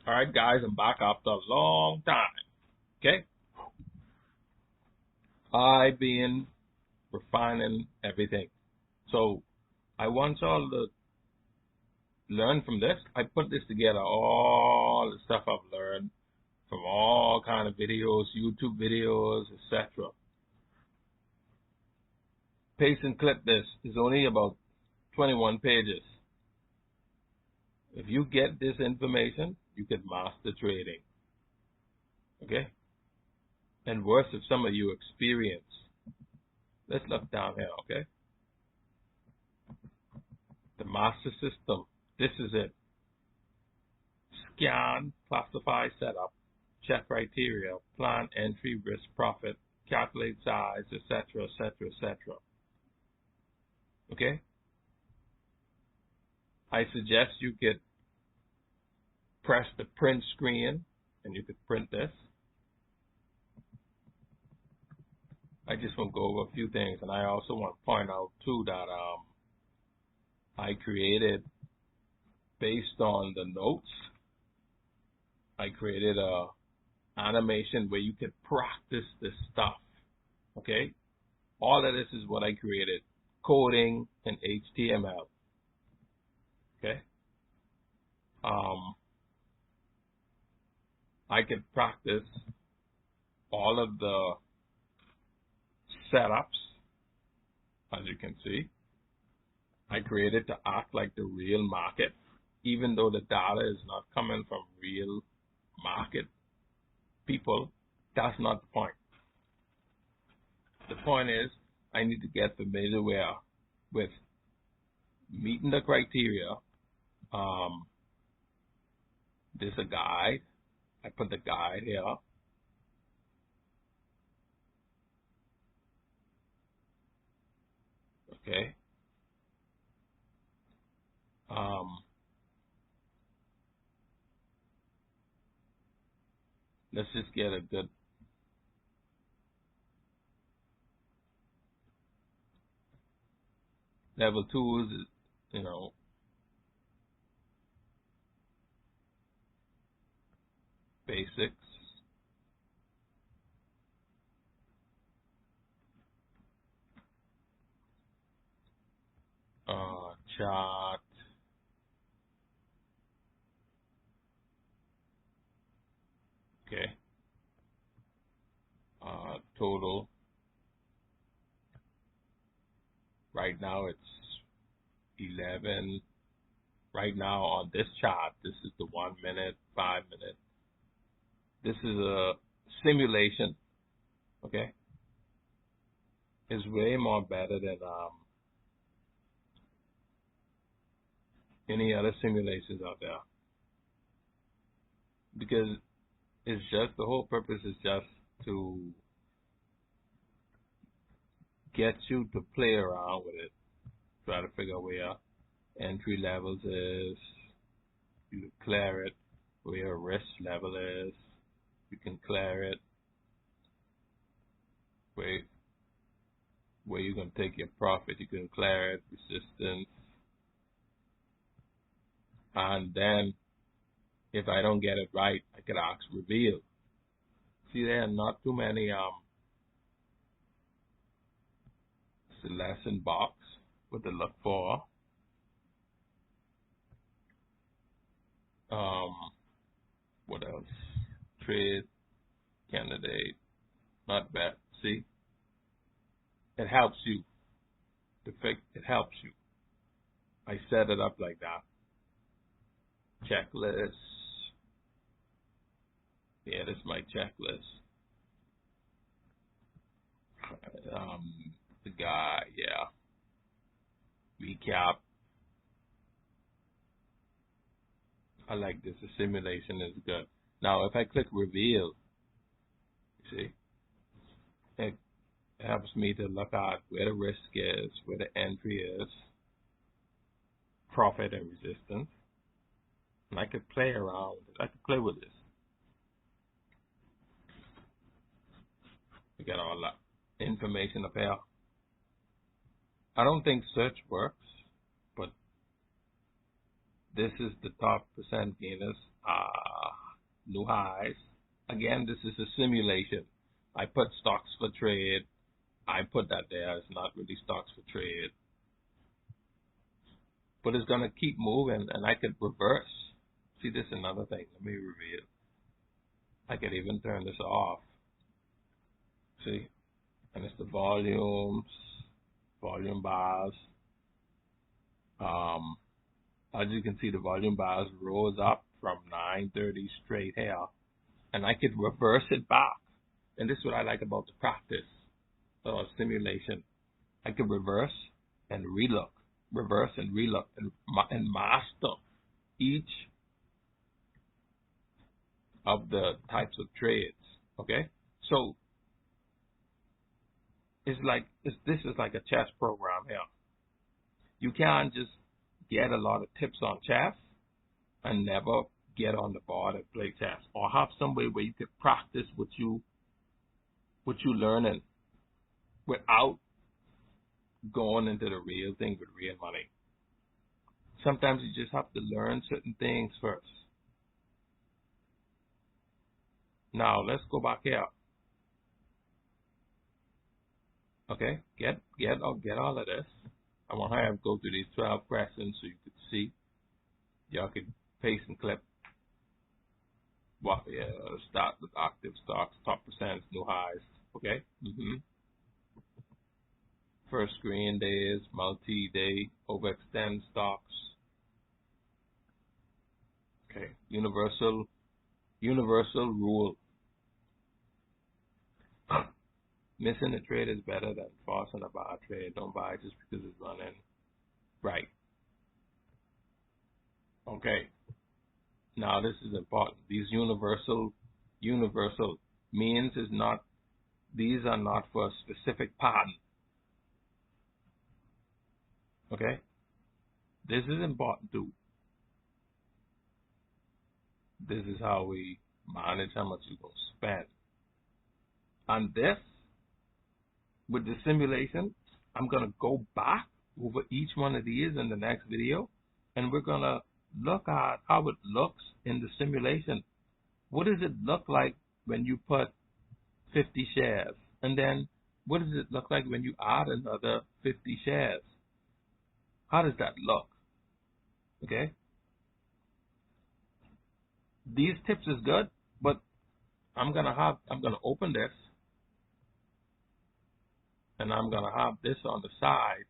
All right, guys, I'm back after a long time. Okay, I've been refining everything. So I want y'all to learn from this. I put this together, all the stuff I've learned from all kind of videos, YouTube videos, etc. Paste and clip this is only about 21 pages. If you get this information, you can master trading. Okay? And worse, if some of you experience. Let's look down here, okay? The master system. This is it. Scan, classify, setup, check criteria, plan, entry, risk, profit, calculate size, etc., etc., etc. Okay? I suggest you could press the print screen and you could print this. I just want to go over a few things, and I also want to point out too that I created, based on the notes, I created a animation where you could practice this stuff. Okay? All of this is what I created. Coding and HTML. Okay? I could practice all of the setups, as you can see. I created to act like the real market, even though the data is not coming from real market people. That's not the point. The point is, I need to get familiar with meeting the criteria. There's a guide. I put the guide here. Okay. Let's just get a good level 2 is, basics. Chart. Okay. Total. Right now it's 11. Right now on this chart, this is the 1 minute, 5 minute. This is a simulation. Okay. It's way more better than any other simulations out there, because it's just, the whole purpose is just to get you to play around with it, try to figure out where entry levels is, you clear it, where risk level is, you can clear it, where you can take your profit, you can clear it, resistance, and then if I don't get it right, I could ask reveal. See, there are not too many lesson box what to look for. What else? Trade, candidate, not bad. See, it helps you. It helps you. I set it up like that. Checklist. Yeah, this is my checklist. The guy, yeah. Recap. I like this. The simulation is good. Now, if I click reveal, you see, it helps me to look at where the risk is, where the entry is, profit and resistance. And I could play around with it. I could play with this. We got all that information up here. I don't think search works, but this is the top percent gainers. new highs. Again, this is a simulation. I put stocks for trade. I put that there. It's not really stocks for trade. But it's going to keep moving, and I could reverse. See, this is another thing. Let me reveal. I could even turn this off. See? And it's the volumes, volume bars. As you can see, the volume bars rose up from 930 straight here. And I could reverse it back. And this is what I like about the practice or simulation. I could reverse and relook, reverse and relook, and master each of the types of trades. Okay, so this is like a chess program here. You can't just get a lot of tips on chess and never get on the board and play chess, or have some way where you can practice what you learning without going into the real thing with real money. Sometimes you just have to learn certain things first. Now let's go back here. Okay, get all of this. I want to have go through these 12 questions so you could see. Y'all could paste and clip. Start with active stocks, top percents, new highs. Okay. First screen days, multi-day, overextend stocks. Okay. Universal rule. Missing a trade is better than forcing a buy trade. Don't buy just because it's running. Right. Okay. Now this is important. These universal means is not. These are not for a specific pattern. Okay. This is important too. This is how we manage how much you're going to spend. And this, with the simulation, I'm going to go back over each one of these in the next video, and we're going to look at how it looks in the simulation. What does it look like when you put 50 shares? And then what does it look like when you add another 50 shares? How does that look? Okay. These tips is good, but I'm gonna open this, and I'm gonna have this on the side,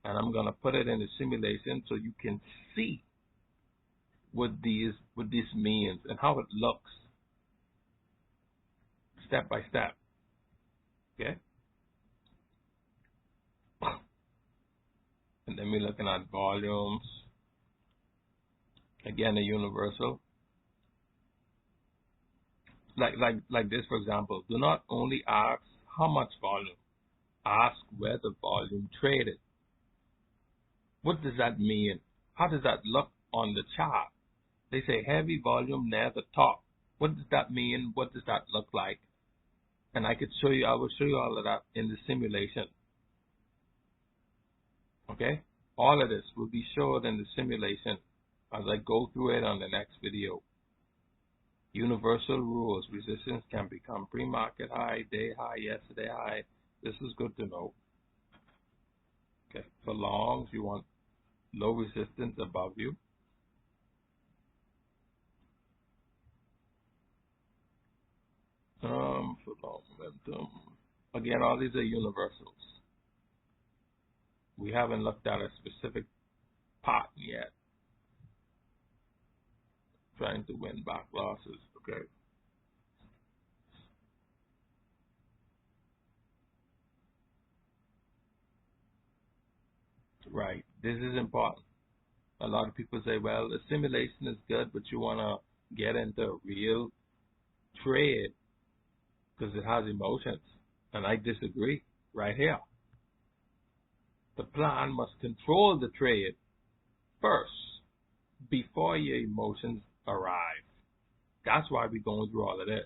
and I'm gonna put it in the simulation so you can see what this means and how it looks step by step. Okay. And then we're looking at volumes. Again, a universal. Like this, for example. Do not only ask how much volume. Ask where the volume traded. What does that mean? How does that look on the chart? They say heavy volume near the top. What does that mean? What does that look like? And I will show you all of that in the simulation. Okay? All of this will be shown in the simulation as I go through it on the next video. Universal rules. Resistance can become pre-market high, day high, yesterday high. This is good to know. Okay. For longs, you want low resistance above you. For long momentum. Again, all these are universals. We haven't looked at a specific pattern yet. Trying to win back losses. Okay. Right. This is important. A lot of people say, well, the simulation is good, but you want to get into a real trade because it has emotions. And I disagree right here. The plan must control the trade first before your emotions arrive. That's why we're going through all of this.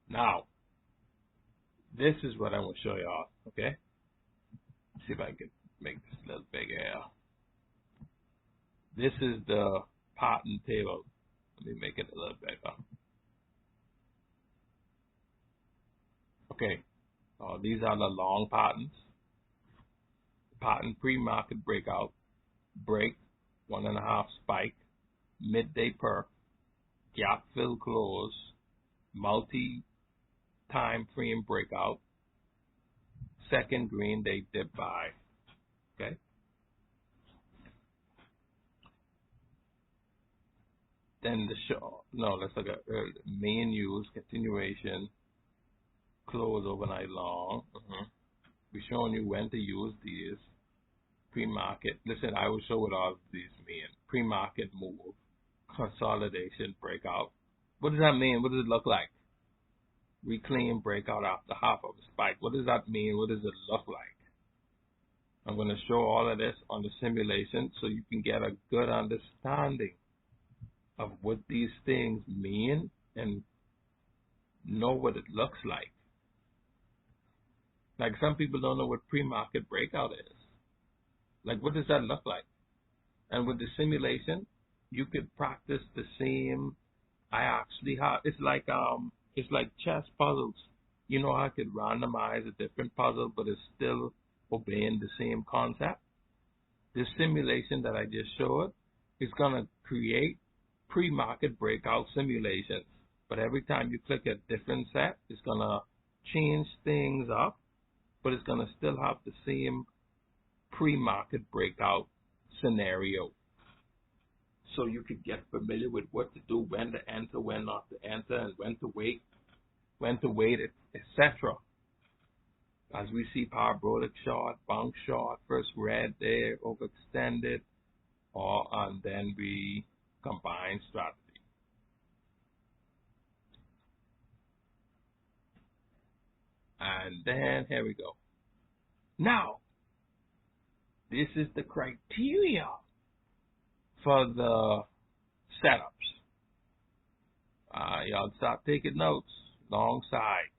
Now, this is what I want to show y'all, okay? See if I can Make this a little bigger here. This is the pattern table. Let me make it a little bigger. Okay, these are the long patterns. Pattern pre-market breakout, break, 1.5 spike, midday perk, gap fill close, multi-time frame breakout, second green day dip buy. Okay. Then let's look at main use, continuation, close overnight long. We're showing you when to use these. Pre-market. Listen, I will show what all of these mean. Pre-market move, consolidation, breakout. What does that mean? What does it look like? Reclaim breakout after half of a spike. What does that mean? What does it look like? I'm going to show all of this on the simulation so you can get a good understanding of what these things mean and know what it looks like. Like some people don't know what pre-market breakout is. Like what does that look like? And with the simulation, you could practice the same. I actually have. It's like chess puzzles. You know, I could randomize a different puzzle, but it's still obeying the same concept. This simulation that I just showed is gonna create pre-market breakout simulations. But every time you click a different set, it's gonna change things up, but it's gonna still have the same pre-market breakout scenario. So you could get familiar with what to do, when to enter, when not to enter, and when to wait, etc. As we see parabolic short, bounce short, first red there, overextended, and then we combine strategy. And then here we go. Now, this is the criteria for the setups. Y'all start taking notes. Long side.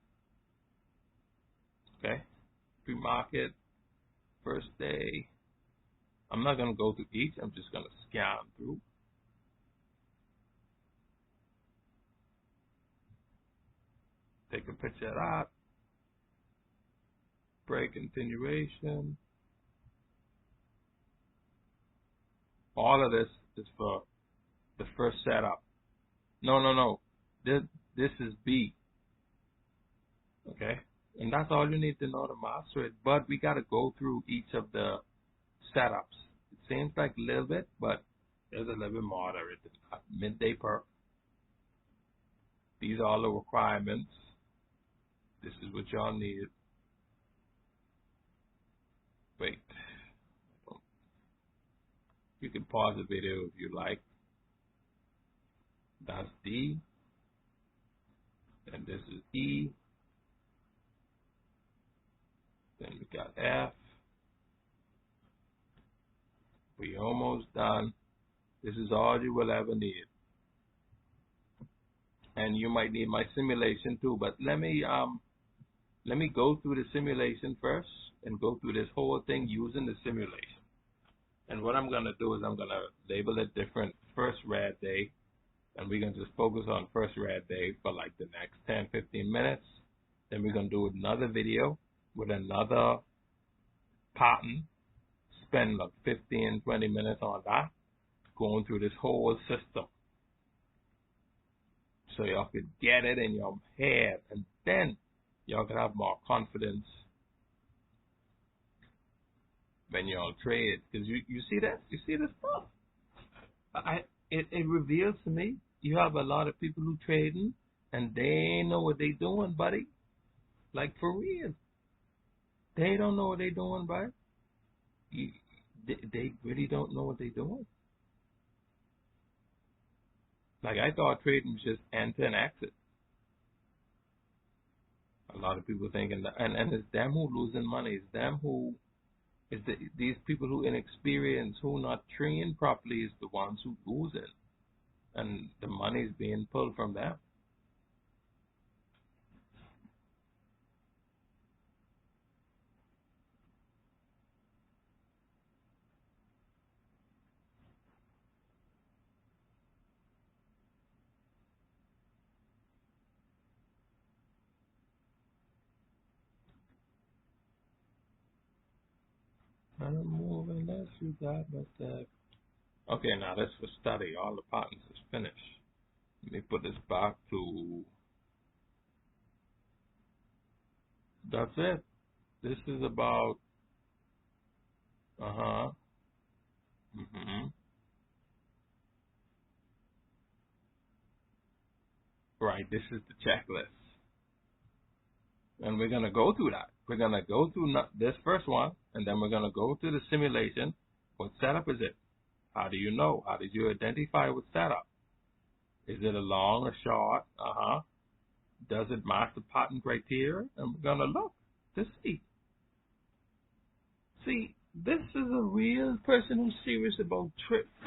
Okay. Pre-market, first day. I'm not going to go through each. I'm just going to scan through. Take a picture of that. Break continuation. All of this is for the first setup. No. This is B. Okay? And that's all you need to know to master it. But we got to go through each of the setups. It seems like a little bit, but there's a little bit more to it. Midday perk. These are all the requirements. This is what y'all need. Wait. You can pause the video if you like. That's D. And this is E. Then we got F. We almost done. This is all you will ever need. And you might need my simulation too, but let me go through the simulation first and go through this whole thing using the simulation. And what I'm gonna do is I'm gonna label it different. First red day, and we're gonna just focus on first red day for like the next 10-15 minutes. Then we're gonna do another video with another pattern, spend like 15-20 minutes on that, going through this whole system so y'all could get it in your head, and then y'all can have more confidence when y'all trade. Because you see this? You see this stuff? It reveals to me you have a lot of people who trading and they know what they doing, buddy. Like for real. They don't know what they doing, buddy. They really don't know what they doing. Like I thought trading was just enter and exit. A lot of people thinking that, and it's them who losing money. It's them who these people who inexperienced, who not trained properly, is the ones who losing, and the money is being pulled from them. I don't move unless you got that. Okay, now that's for study. All the patterns is finished. Let me put this back to. That's it. This is about. Mhm. Right. This is the checklist, and we're gonna go through that. We're gonna go through this first one, and then we're gonna go through the simulation. What setup is it? How do you know? How did you identify what setup? Is it a long or short? Does it match the pattern criteria? And we're gonna look to see. See, this is a real person who's serious about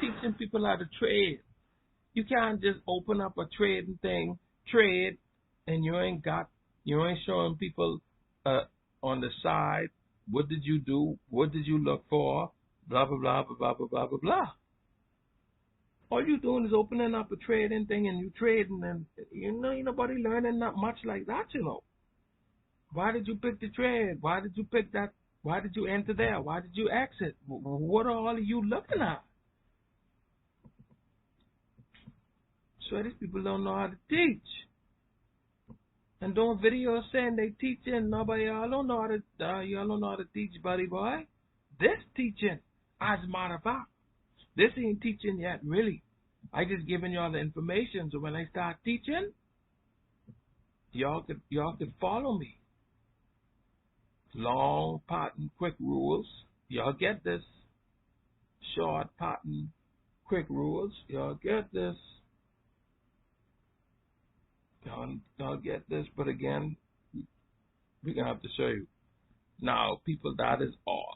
teaching people how to trade. You can't just open up a trading thing, trade, and you ain't showing people on the side what did you do, what did you look for, blah blah blah blah blah blah blah blah. All you doing is opening up a trading thing and you trading, and ain't nobody learning not much like that. Why did you pick the trade? Why did you pick that? Why did you enter there? Why did you exit? What are all of you looking at? So these people don't know how to teach. And doing videos saying they teaching, nobody y'all don't know how to teach, buddy boy. This teaching, as a matter of fact, this ain't teaching yet, really. I just giving y'all the information, so when I start teaching, y'all could follow me. Long pattern, quick rules. Y'all get this. Short pattern, quick rules. Y'all get this. Y'all get this. But again, we're going to have to show you. Now, people, that is all.